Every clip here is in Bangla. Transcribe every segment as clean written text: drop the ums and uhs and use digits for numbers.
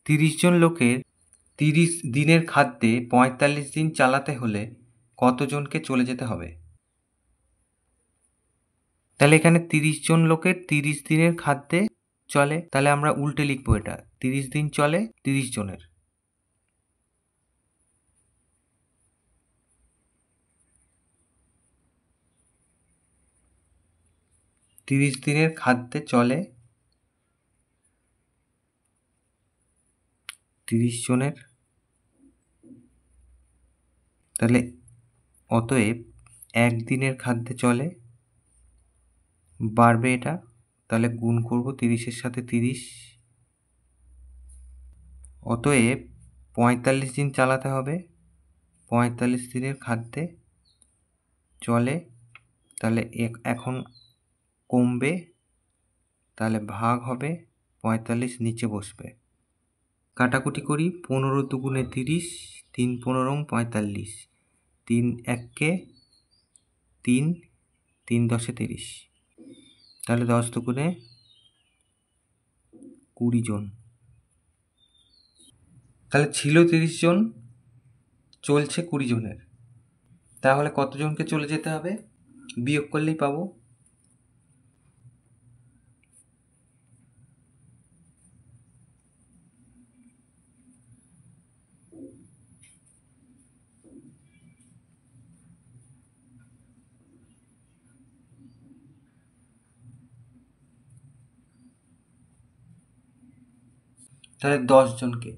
30 জন লোকের 30 দিনের খাদ্যে 45 দিন চালাতে হলে কতজনকে চলে যেতে হবে? তাহলে এখানে 30 জন লোকের 30 দিনের খাদ্যে চলে, তাহলে আমরা উল্টে লিখবো, এটা 30 দিন চলে 30 জনের। তিরিশ দিনের খাদ্যে চলে 30 জনের, তাহলে অতএব একদিনের খাদ্যে চলে, বাড়বে এটা, তাহলে গুণ করব 30-এর সাথে 30, অতএব 45 দিন চালাতে হবে, 45 দিনের খাদ্যে চলে, তাহলে এখন কমবে, তাহলে ভাগ হবে 45 নিচে বসবে। কাটাকুটি করি, 15 দুগুণে 30, 3 15 45, 3 1-কে 3, 3 10-এ 30, তাহলে 10 দুগুণে 20 জন। তাহলে ছিল 30 জন, চলছে 20 জনের, তাহলে কতজনকে চলে যেতে হবে? বিয়োগ করলেই পাবো। তাহলে 10 জনকে,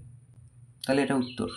তাহলে এটা উত্তর।